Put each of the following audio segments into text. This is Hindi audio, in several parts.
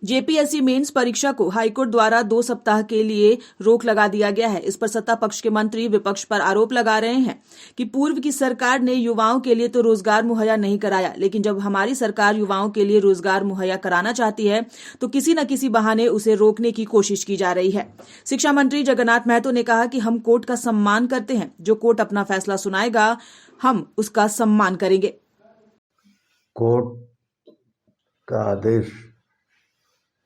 जेपीएससी मेंस परीक्षा को हाईकोर्ट द्वारा 2 सप्ताह के लिए रोक लगा दिया गया है। इस पर सत्ता पक्ष के मंत्री विपक्ष पर आरोप लगा रहे हैं कि पूर्व की सरकार ने युवाओं के लिए तो रोजगार मुहैया नहीं कराया, लेकिन जब हमारी सरकार युवाओं के लिए रोजगार मुहैया कराना चाहती है तो किसी न किसी बहाने उसे रोकने की कोशिश की जा रही है। शिक्षा मंत्री जगन्नाथ महतो ने कहा कि हम कोर्ट का सम्मान करते हैं, जो कोर्ट अपना फैसला सुनाएगा हम उसका सम्मान करेंगे। कोर्ट का आदेश,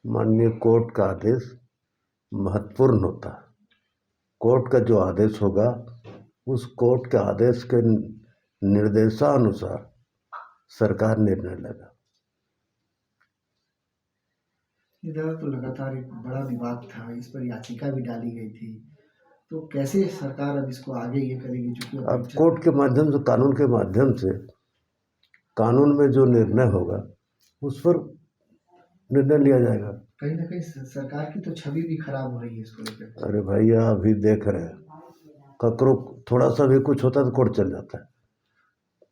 माननीय कोर्ट का आदेश महत्वपूर्ण होता है। कोर्ट का जो आदेश होगा उस कोर्ट के आदेश के निर्देशानुसार सरकार निर्णय लेगा। इधर तो लगातार एक बड़ा विवाद था, इस पर याचिका भी डाली गई थी, तो कैसे सरकार अब इसको आगे ये करेगी? जो अब कोर्ट के माध्यम से, कानून के माध्यम से, कानून में जो निर्णय होगा उस पर निर्णय लिया जाएगा। कहीं ना कहीं सरकार की तो छवि भी खराब हो रही है इसको लेकर। अरे भैया, अभी देख रहे हैं, ककरो थोड़ा सा भी कुछ होता है तो कोर्ट चल जाता है,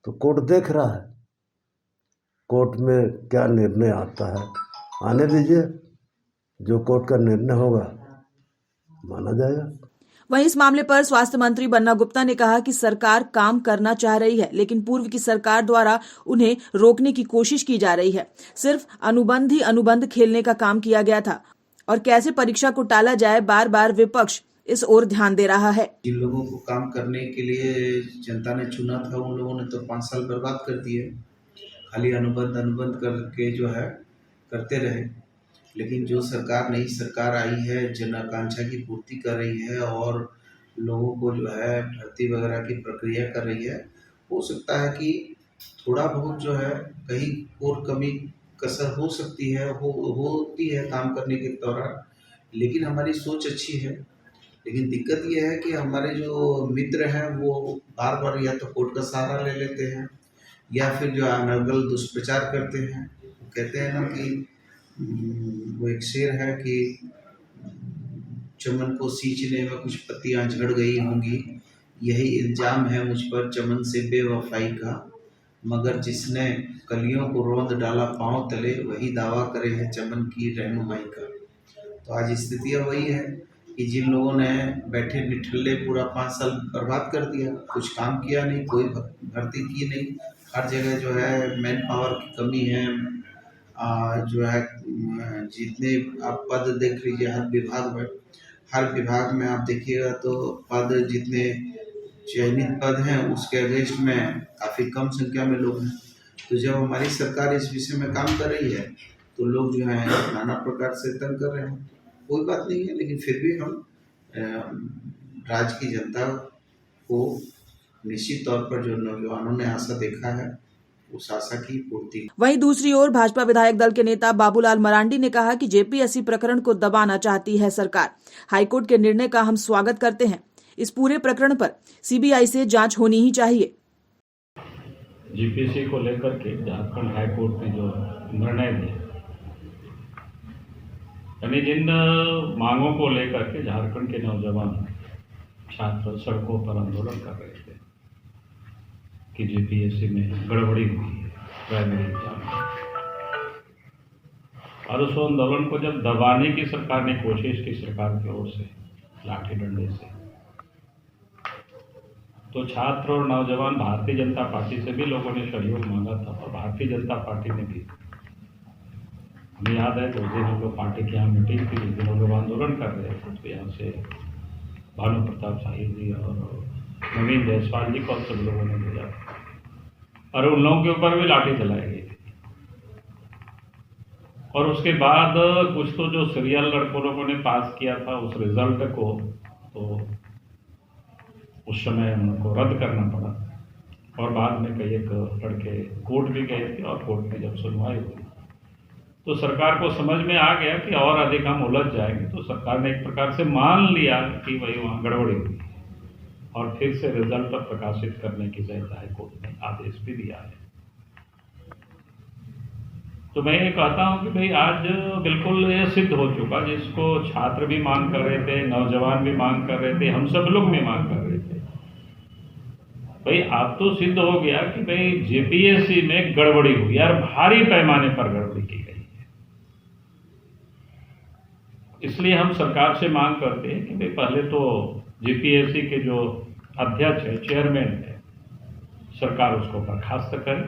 तो कोर्ट देख रहा है कोर्ट में क्या निर्णय आता है। आने दीजिए, जो कोर्ट का निर्णय होगा माना जाएगा। वहीं इस मामले पर स्वास्थ्य मंत्री बन्ना गुप्ता ने कहा कि सरकार काम करना चाह रही है, लेकिन पूर्व की सरकार द्वारा उन्हें रोकने की कोशिश की जा रही है। सिर्फ अनुबंध ही अनुबंध खेलने का काम किया गया था और कैसे परीक्षा को टाला जाए, बार बार विपक्ष इस ओर ध्यान दे रहा है। जिन लोगों को काम करने के लिए जनता ने चुना था, उन लोगों ने तो 5 साल बर्बाद कर दिए। खाली अनुबंध करके जो है करते रहे। लेकिन जो सरकार, नई सरकार आई है, जन आकांक्षा की पूर्ति कर रही है और लोगों को जो है भर्ती वगैरह की प्रक्रिया कर रही है। हो सकता है कि थोड़ा बहुत जो है कहीं और कमी कसर हो सकती है, होती है काम करने के दौरान, लेकिन हमारी सोच अच्छी है। लेकिन दिक्कत यह है कि हमारे जो मित्र हैं वो बार बार या तो कोर्ट का सहारा ले लेते हैं या फिर जो अनर्गल दुष्प्रचार करते हैं। कहते हैं ना कि वो एक शेर है कि चमन को सींचने में कुछ पत्तियां झड़ गई होंगी, यही इल्जाम है मुझ पर चमन से बेवफाई का, मगर जिसने कलियों को रौंद डाला पांव तले, वही दावा करे है चमन की रहनुमाई का। तो आज स्थिति वही है कि जिन लोगों ने बैठे निठल्ले पूरा 5 साल बर्बाद कर दिया, कुछ काम किया नहीं, कोई भर्ती की नहीं, हर जगह जो है मैन पावर की कमी है। जो है जितने आप पद देख लीजिए हर विभाग में आप देखिएगा तो पद, जितने चयनित पद हैं उसके अगेंस्ट में काफ़ी कम संख्या में लोग हैं। तो जब हमारी सरकार इस विषय में काम कर रही है तो लोग जो हैं नाना प्रकार से तंग कर रहे हैं। कोई बात नहीं है, लेकिन फिर भी हम राज्य की जनता को निश्चित तौर पर जो नौजवानों ने आशा देखा है उस आशा की पूर्ति। वहीं दूसरी ओर भाजपा विधायक दल के नेता बाबूलाल मरांडी ने कहा कि जेपीएससी प्रकरण को दबाना चाहती है सरकार। हाईकोर्ट के निर्णय का हम स्वागत करते हैं। इस पूरे प्रकरण पर सीबीआई से जांच होनी ही चाहिए। जेपीएससी को लेकर के झारखंड हाईकोर्ट ने जो निर्णय दिया, यानी जिन मांगों को लेकर के झारखंड के नौजवान छात्र सड़कों पर आंदोलन कर रहे थे कि जेपीएससी में गड़बड़ी हुई है प्राइमरी एग्जाम में, और उस आंदोलन को जब दबाने की सरकार ने कोशिश की, सरकार की ओर से लाठी डंडे से, तो छात्र और नौजवान भारतीय जनता पार्टी से भी लोगों ने सहयोग मांगा था और भारतीय जनता पार्टी ने भी, हमें याद है 2 दिन हम लोग पार्टी की यहाँ मीटिंग थी, जिस दिन हम लोग आंदोलन कर रहे थे, तो यहाँ से भानु प्रताप शाही जी और नवीन जायसवाल जी को सब लोगों ने भेजा और उन लोगों के ऊपर भी लाठी चलाई गई थी। और उसके बाद कुछ तो जो सीरियल लड़कों लोगों ने पास किया था उस रिजल्ट को, तो उस समय उनको रद्द करना पड़ा और बाद में कई एक लड़के कोर्ट भी गए थे और कोर्ट में जब सुनवाई हुई तो सरकार को समझ में आ गया कि और अधिक हम उलझ जाएंगे, तो सरकार ने एक प्रकार से मान लिया कि भाई वहाँ गड़बड़ी हुई और फिर से रिजल्ट प्रकाशित करने की हाईकोर्ट ने आदेश भी दिया है। तो मैं ये कहता हूँ कि भाई आज बिल्कुल ये सिद्ध हो चुका, जिसको छात्र भी मांग कर रहे थे, नौजवान भी मांग कर रहे थे, हम सब लोग भी मांग कर रहे थे, भाई आप तो सिद्ध हो गया कि भाई जेपीएससी में गड़बड़ी हुई और भारी पैमाने पर गड़बड़ी की गई है। इसलिए हम सरकार से मांग करते हैं कि भाई पहले तो जीपीएससी के जो अध्यक्ष है, चेयरमैन है, सरकार उसको बर्खास्त करे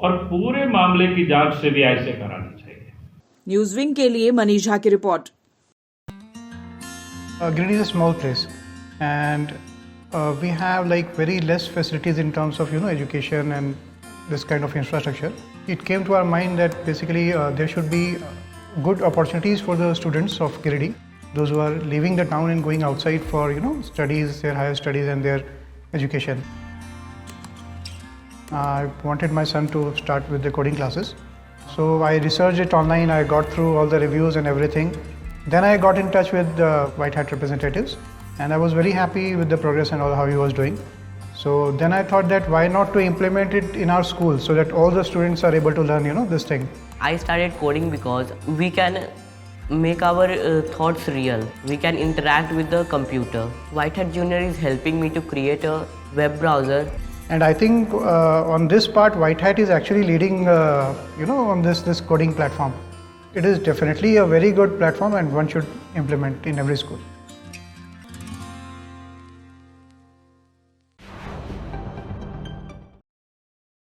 और पूरे मामले की जांच सीबीआई से करानी चाहिए। न्यूज विंग के लिए मनीष झा की report. Giridih is a small place, and we have like very less facilities in terms of education and this kind of infrastructure. It came to our mind that basically there should be good opportunities for the students of Giridih, those who are leaving the town and going outside for studies, their higher studies and their education. I wanted my son to start with the coding classes, so I researched it online. I got through all the reviews and everything. Then I got in touch with the White Hat representatives, and I was very happy with the progress and all how he was doing. So then I thought that why not to implement it in our school so that all the students are able to learn this thing. I started coding because we can make our thoughts real. We can interact with the computer. White Hat Junior is helping me to create a web browser. And I think on this part, White Hat is actually leading, on this coding platform. It is definitely a very good platform and one should implement in every school.